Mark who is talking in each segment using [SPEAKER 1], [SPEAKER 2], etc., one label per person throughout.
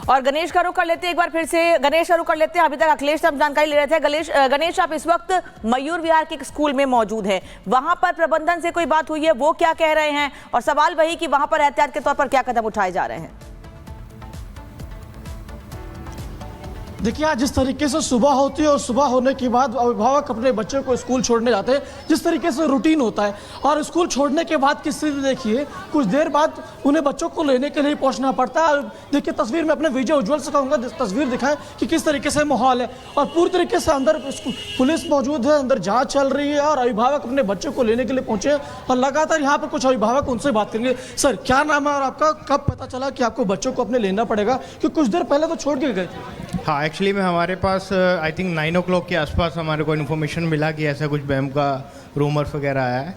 [SPEAKER 1] और गणेश का रुख कर लेते हैं एक बार फिर से। गणेश का रुख कर लेते हैं। अभी तक अखिलेश से हम जानकारी ले रहे थे। गणेश आप इस वक्त मयूर विहार के एक स्कूल में मौजूद है, वहां पर प्रबंधन से कोई बात हुई है, वो क्या कह रहे हैं, और सवाल वही कि वहां पर एहतियात के तौर पर क्या कदम उठाए जा रहे हैं?
[SPEAKER 2] देखिए, आज जिस तरीके से सुबह होती है और सुबह होने के बाद अभिभावक अपने बच्चों को स्कूल छोड़ने जाते हैं, जिस तरीके से रूटीन होता है, और स्कूल छोड़ने के बाद की स्थिति देखिए, कुछ देर बाद उन्हें बच्चों को लेने के लिए पहुंचना पड़ता है। देखिए तस्वीर में अपने विजय उज्ज्वल से कहूँगा तस्वीर दिखाएं कि किस तरीके से माहौल है, और पूरी तरीके से अंदर पुलिस मौजूद है, अंदर जाँच चल रही है और अभिभावक अपने बच्चों को लेने के लिए पहुंचे हैं। और लगातार यहाँ पर कुछ अभिभावक उनसे बात करेंगे। सर, क्या नाम है और आपका कब पता चला कि आपको बच्चों को अपने लेना पड़ेगा, क्योंकि कुछ देर पहले तो छोड़ के गए थे?
[SPEAKER 3] हाँ, एक्चुअली में हमारे पास आई थिंक 9 o'clock के आसपास हमारे को इन्फॉर्मेशन मिला कि ऐसा कुछ बैम का रूमर्स वगैरह आया है।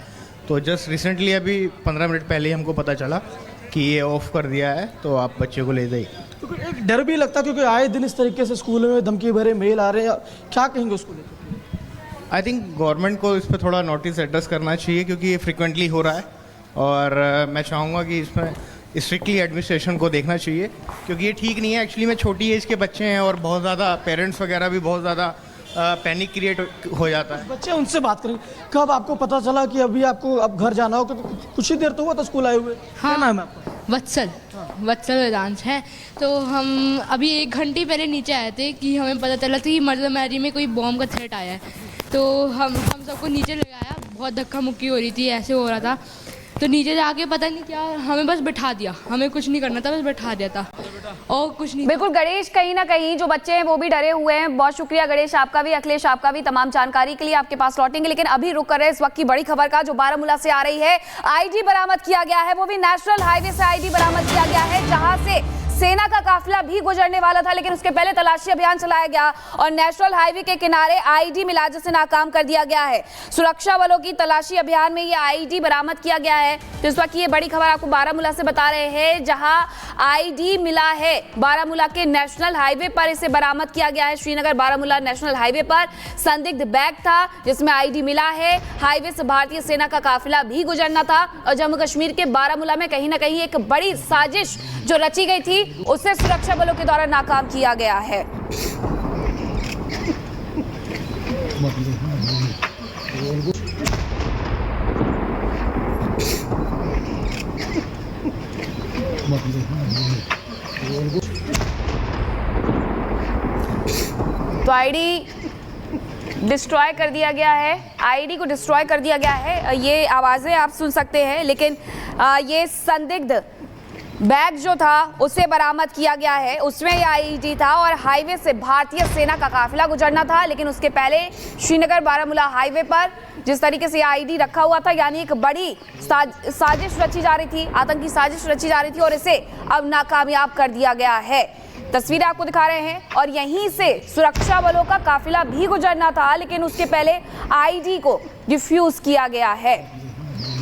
[SPEAKER 3] तो जस्ट रिसेंटली अभी 15 मिनट पहले ही हमको पता चला कि ये ऑफ कर दिया है, तो आप बच्चे को ले जाइए।
[SPEAKER 2] क्योंकि एक डर भी लगता है, क्योंकि आए दिन इस तरीके से स्कूल में धमकी भरे मेल आ रहे हैं, क्या कहेंगे उसको लेकर?
[SPEAKER 3] आई थिंक गवर्नमेंट को इस पर थोड़ा नोटिस एड्रेस करना चाहिए, क्योंकि ये फ्रिक्वेंटली हो रहा है। और मैं चाहूँगा कि इसमें स्ट्रिक्टली एडमिनिस्ट्रेशन को देखना चाहिए, क्योंकि ये ठीक नहीं है। एक्चुअली में छोटी एज के बच्चे हैं और बहुत ज़्यादा पेरेंट्स वगैरह भी बहुत ज़्यादा पैनिक क्रिएट हो जाता है।
[SPEAKER 2] बच्चे उनसे बात करेंगे। कब आपको पता चला कि अभी आपको अब घर जाना हो? क्योंकि कुछ ही देर तो हुआ था स्कूल आए हुए।
[SPEAKER 4] हाँ,
[SPEAKER 2] क्या नाम है आपका?
[SPEAKER 4] वत्सल वेदांश है। तो हम अभी 1 घंटे पहले नीचे आए थे कि हमें पता चला था कि मर्द मैरी में कोई बॉम्ब का थ्रेट आया है। तो हम सबको नीचे लगाया, बहुत धक्का मुक्की हो रही थी, ऐसे हो रहा था। तो नीचे जाके पता नहीं क्या हमें बस बैठा दिया, हमें कुछ नहीं करना था, बस बैठा दिया था और कुछ नहीं।
[SPEAKER 5] बिल्कुल गणेश, कहीं ना कहीं जो बच्चे हैं वो भी डरे हुए हैं। बहुत शुक्रिया गणेश आपका भी, अखिलेश आपका भी, तमाम जानकारी के लिए आपके पास लौटेंगे। लेकिन अभी रुक कर रहे इस वक्त की बड़ी खबर का, जो बारामूला से आ रही है। आईडी बरामद किया गया है, वो भी नेशनल हाईवे से आईडी बरामद किया गया है, जहां से सेना का काफिला भी गुजरने वाला था, लेकिन उसके पहले तलाशी अभियान चलाया गया और नेशनल हाईवे के किनारे आईडी मिला, जिसे नाकाम कर दिया गया है। सुरक्षा बलों की तलाशी अभियान में ये आईडी बरामद किया गया है। तो इस वक्त ये बड़ी खबर आपको बारामूला से बता रहे हैं, जहां आईडी मिला है बारामूला के नेशनल हाईवे पर, इसे बरामद किया गया है। श्रीनगर बारामूला नेशनल हाईवे पर संदिग्ध बैग था जिसमें आईडी मिला है। हाईवे से भारतीय सेना का काफिला भी गुजरना था और जम्मू कश्मीर के बारामूला में कहीं ना कहीं एक बड़ी साजिश जो रची गई थी, उसे सुरक्षा बलों के द्वारा नाकाम किया गया है। तो आईडी डिस्ट्रॉय कर दिया गया है, आईडी को डिस्ट्रॉय कर दिया गया है। ये आवाजें आप सुन सकते हैं, लेकिन ये संदिग्ध बैग जो था उसे बरामद किया गया है, उसमें यह आईडी था और हाईवे से भारतीय सेना का काफिला गुजरना था। लेकिन उसके पहले श्रीनगर बारामूला हाईवे पर जिस तरीके से आईडी रखा हुआ था, यानी एक बड़ी साजिश रची जा रही थी, आतंकी साजिश रची जा रही थी, और इसे अब नाकामयाब कर दिया गया है। तस्वीरें आपको दिखा रहे हैं और यहीं से सुरक्षा बलों का काफिला भी गुजरना था, लेकिन उसके पहले आईडी को डिफ्यूज किया गया है।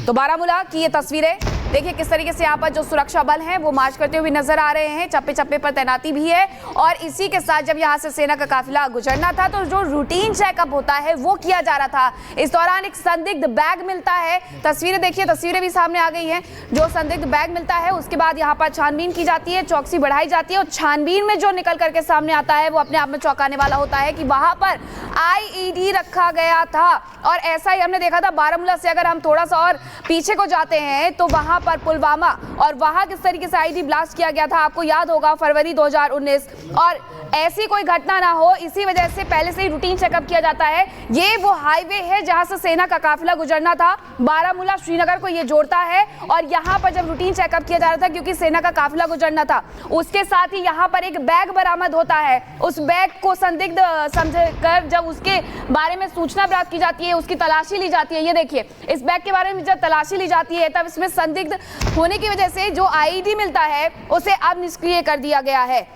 [SPEAKER 5] तो बारामूला की ये तस्वीरें देखिए, किस तरीके से यहाँ पर जो सुरक्षा बल हैं वो मार्च करते हुए नजर आ रहे हैं, चप्पे चप्पे पर तैनाती भी है। और इसी के साथ जब यहाँ से सेना का काफिला गुजरना था, तो जो रूटीन चेकअप होता है वो किया जा रहा था। इस दौरान एक संदिग्ध बैग मिलता है, तस्वीरें देखिए, तस्वीरें भी सामने आ गई हैं। जो संदिग्ध बैग मिलता है उसके बाद यहाँ पर छानबीन की जाती है, चौकसी बढ़ाई जाती है, और छानबीन में जो निकल करके सामने आता है वो अपने आप में चौंकाने वाला होता है कि वहां पर आईईडी रखा गया था। और ऐसा ही हमने देखा था बारामूला से। अगर हम थोड़ा सा और पीछे को जाते हैं तो वहां पर पुलवामा, और वहां किस तरीके से आईडी ब्लास्ट किया गया था, आपको याद होगा, फरवरी 2019। और ऐसी कोई घटना ना हो, इसी वजह से पहले से ही रूटीन चेकअप किया जाता है। ये वो हाईवे है जहां से सेना का काफिला गुजरना था, बारामूला श्रीनगर को ये जोड़ता है। और यहाँ पर जब रूटीन चेकअप किया जा रहा था, क्योंकि सेना का काफिला गुजरना था, उसके साथ ही यहाँ पर एक बैग बरामद होता है। उस बैग को संदिग्ध समझकर जब उसके बारे में सूचना प्राप्त की जाती है, उसकी तलाशी ली जाती है। ये देखिए, इस बैग के बारे में जब तलाशी ली जाती है, तब इसमें संदिग्ध होने की वजह से जो आईडी मिलता है उसे अब निष्क्रिय कर दिया गया है।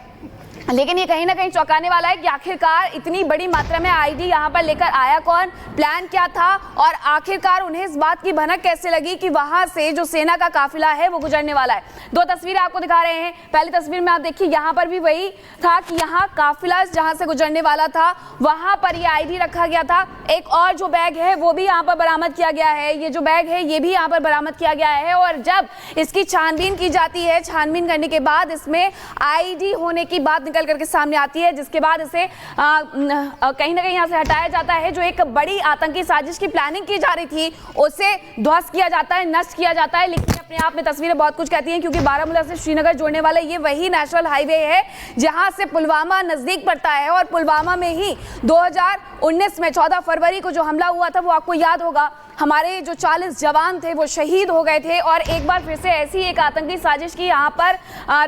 [SPEAKER 5] लेकिन ये कहीं ना कहीं चौंकाने वाला है कि आखिरकार इतनी बड़ी मात्रा में आईडी यहाँ पर लेकर आया कौन, प्लान क्या था और आखिरकार उन्हें इस बात की भनक कैसे लगी कि वहां से जो सेना का काफिला है वो गुजरने वाला है। दो तस्वीरें आपको दिखा रहे हैं। पहली तस्वीर में आप देखिए यहाँ पर भी वही था कि यहाँ काफिला जहां से गुजरने वाला था वहां पर ये आईडी रखा गया था। एक और जो बैग है वो भी यहाँ पर बरामद किया गया है, ये जो बैग है ये भी यहाँ पर बरामद किया गया है और जब इसकी छानबीन की जाती है, छानबीन करने के बाद इसमें आईडी होने की बात निकल करके सामने आती है, जिसके बाद इसे कहीं ना कहीं यहाँ से हटाया जाता है। जो एक बड़ी आतंकी साजिश की प्लानिंग की जा रही थी उसे ध्वस्त किया जाता है, नष्ट किया जाता है। लेकिन अपने आप में तस्वीरें बहुत कुछ कहती हैं क्योंकि बारामूला से श्रीनगर जोड़ने वाला ये वही नेशनल हाईवे है जहां से पुलवामा नजदीक पड़ता है और पुलवामा में ही 2019 में 14 फरवरी को जो हमला हुआ था वो आपको याद होगा, हमारे जो 40 जवान थे वो शहीद हो गए थे। और एक बार फिर से ऐसी एक आतंकी साजिश की यहाँ पर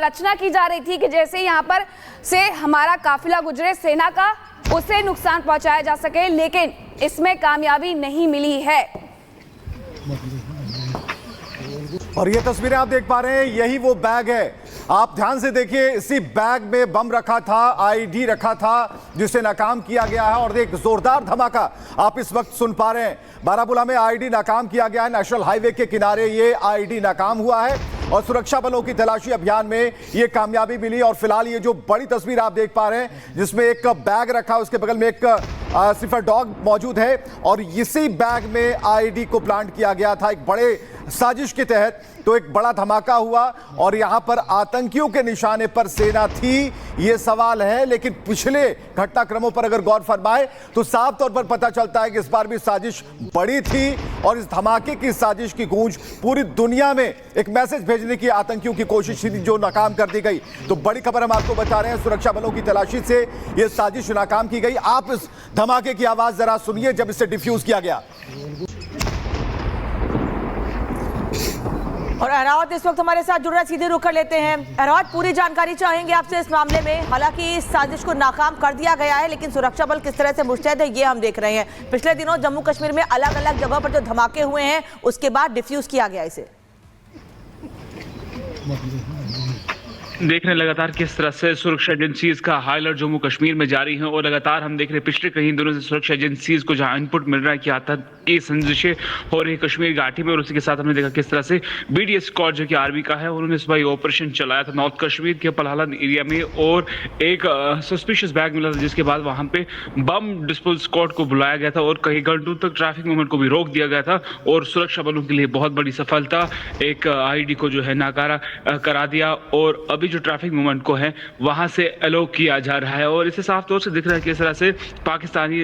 [SPEAKER 5] रचना की जा रही थी कि जैसे यहाँ पर से हमारा काफिला गुजरे सेना का, उसे नुकसान पहुंचाया जा सके, लेकिन इसमें कामयाबी नहीं मिली है।
[SPEAKER 6] और ये तस्वीरें आप देख पा रहे हैं, यही वो बैग है। आप ध्यान से देखिए, इसी बैग में बम रखा था, आईडी रखा था जिसे नाकाम किया गया है और एक जोरदार धमाका आप इस वक्त सुन पा रहे हैं। बारामूला में आईडी नाकाम किया गया है, नेशनल हाईवे के किनारे ये आईडी नाकाम हुआ है और सुरक्षा बलों की तलाशी अभियान में ये कामयाबी मिली। और फिलहाल ये जो बड़ी तस्वीर आप देख पा रहे हैं जिसमें एक बैग रखा है, उसके बगल में एक सिफर डॉग मौजूद है और इसी बैग में आईडी को प्लांट किया गया था एक बड़े साजिश के तहत। तो एक बड़ा धमाका हुआ और यहां पर आतंकियों के निशाने पर सेना थी, यह सवाल है। लेकिन पिछले घटनाक्रमों पर अगर गौर फरमाए तो साफ तौर पर पता चलता है कि इस बार भी साजिश बड़ी थी और इस धमाके की साजिश की गूंज पूरी दुनिया में एक मैसेज भेजने की आतंकियों की कोशिश थी जो नाकाम कर दी गई। तो बड़ी खबर हम आपको बता रहे हैं, सुरक्षा बलों की तलाशी से यह साजिश नाकाम की गई। आप इस धमाके की आवाज जरा सुनिए जब इसे डिफ्यूज किया गया।
[SPEAKER 1] और अहरावत इस वक्त हमारे साथ जुड़ रहा है, सीधे रुख कर लेते हैं। अहरावत, पूरी जानकारी चाहेंगे आपसे इस मामले में। हालांकि इस साजिश को नाकाम कर दिया गया है लेकिन सुरक्षा बल किस तरह से मुस्तैद है ये हम देख रहे हैं। पिछले दिनों जम्मू कश्मीर में अलग अलग जगह पर जो धमाके हुए हैं उसके बाद डिफ्यूज किया गया इसे।
[SPEAKER 7] देख रहे हैं लगातार किस तरह से सुरक्षा एजेंसीज का हाई अलर्ट जम्मू कश्मीर में जारी है और लगातार हम देख रहे हैं पिछले कई दिनों से सुरक्षा एजेंसीज को जहां इनपुट मिल रहा है कि आतंकी संजिशें हो रही कश्मीर घाटी में। और उसी के साथ हमने देखा किस तरह से बीडीएस स्क्वाड जो कि आर्मी का है उन्होंने सुबह ऑपरेशन चलाया था नॉर्थ कश्मीर के पलहालन एरिया में और एक सस्पिशियस बैग मिला था जिसके बाद वहां पे बम डिस्पोजल स्क्वाड को बुलाया गया था और कई घंटों तक ट्रैफिक मूवमेंट को भी रोक दिया गया था। और सुरक्षा बलों के लिए बहुत बड़ी सफलता, एक आईडी को जो है नाकारा करा दिया और अभी जो ट्रैफिक मूवमेंट को है वहां से अलो किया जा रहा है। और इसे साफ तौर से दिख रहा है किस तरह से पाकिस्तानी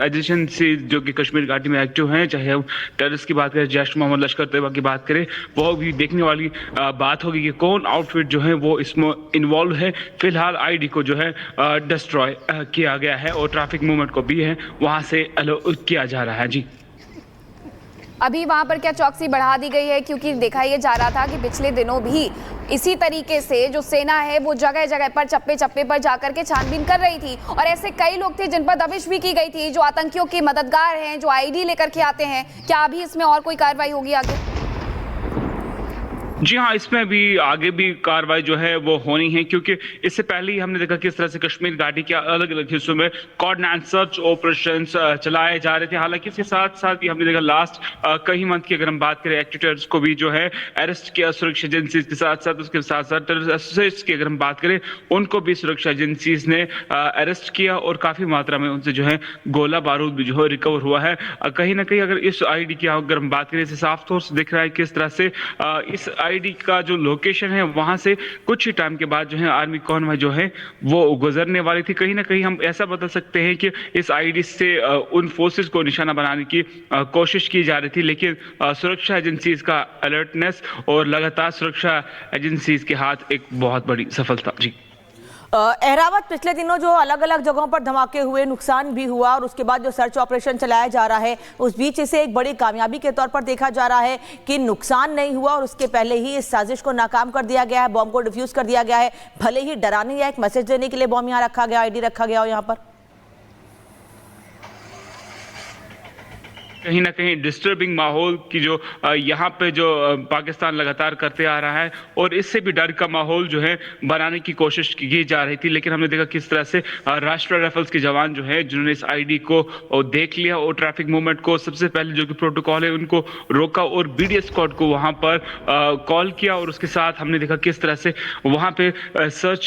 [SPEAKER 7] एजेंसी जो कि कश्मीर घाटी में एक्टिव हैं, चाहे हम टेररिस्ट की बात करें, जैश मोहम्मद लश्कर तैयबा की बात करें, वो भी देखने वाली बात होगी कि कौन आउटफिट जो है वो इसमें इन्वॉल्व है। फिलहाल आईडी को जो है डिस्ट्रॉय किया गया है और ट्रैफिक मूवमेंट को भी है वहां से अलो किया जा रहा है। जी,
[SPEAKER 5] अभी वहां पर क्या चौकसी बढ़ा दी गई है क्योंकि देखा यह जा रहा था कि पिछले दिनों भी इसी तरीके से जो सेना है वो जगह जगह पर चप्पे चप्पे पर जाकर के छानबीन कर रही थी और ऐसे कई लोग थे जिन पर दबिश भी की गई थी जो आतंकियों के मददगार हैं, जो आईडी लेकर के आते हैं। क्या अभी इसमें और कोई कार्रवाई होगी आगे?
[SPEAKER 7] जी हाँ, इसमें भी आगे भी कार्रवाई जो है वो होनी है क्योंकि इससे पहले ही हमने देखा किस तरह से कश्मीर घाटी के अलग अलग हिस्सों में कोऑर्डिनेट सर्च ऑपरेशंस चलाए जा रहे थे। हालांकि इसके साथ साथ ही हमने देखा लास्ट कई मंथ की अगर हम बात करें एक्टिविटीज को भी जो है अरेस्ट किया सुरक्षा एजेंसीज के साथ साथ, उसके साथ साथ टेररिस्ट की अगर हम बात करें उनको भी सुरक्षा एजेंसीज ने अरेस्ट किया और काफी मात्रा में उनसे जो है गोला बारूद भी जो है रिकवर हुआ है। कहीं ना कहीं अगर इस आईडी की अगर हम बात करें, इसे साफ तौर से दिख रहा है किस तरह से इस आईडी का जो लोकेशन है वहां से कुछ ही टाइम के बाद जो है आर्मी कॉन्वॉय जो है वो गुजरने वाली थी। कहीं ना कहीं हम ऐसा बता सकते हैं कि इस आईडी से उन फोर्सेस को निशाना बनाने की कोशिश की जा रही थी, लेकिन सुरक्षा एजेंसीज का अलर्टनेस और लगातार सुरक्षा एजेंसीज के हाथ एक बहुत बड़ी सफलता। जी,
[SPEAKER 1] अहरावत, पिछले दिनों जो अलग अलग जगहों पर धमाके हुए, नुकसान भी हुआ और उसके बाद जो सर्च ऑपरेशन चलाया जा रहा है उस बीच इसे एक बड़ी कामयाबी के तौर पर देखा जा रहा है कि नुकसान नहीं हुआ और उसके पहले ही इस साजिश को नाकाम कर दिया गया है, बॉम्ब को डिफ्यूज कर दिया गया है। भले ही डराने या एक मैसेज देने के लिए बॉम्ब यहाँ रखा गया, आईडी रखा गया हो यहाँ पर।
[SPEAKER 7] कहीं ना कहीं डिस्टर्बिंग माहौल की जो यहाँ पे जो पाकिस्तान लगातार करते आ रहा है, और इससे भी डर का माहौल जो है बनाने की कोशिश की जा रही थी। लेकिन हमने देखा किस तरह से राष्ट्रीय राइफल्स के जवान जो है जिन्होंने इस आईडी को देख लिया और ट्रैफिक मूवमेंट को सबसे पहले जो कि प्रोटोकॉल है उनको रोका और बीडीएस स्क्वाड को वहां पर कॉल किया, और उसके साथ हमने देखा किस तरह से वहां पे सर्च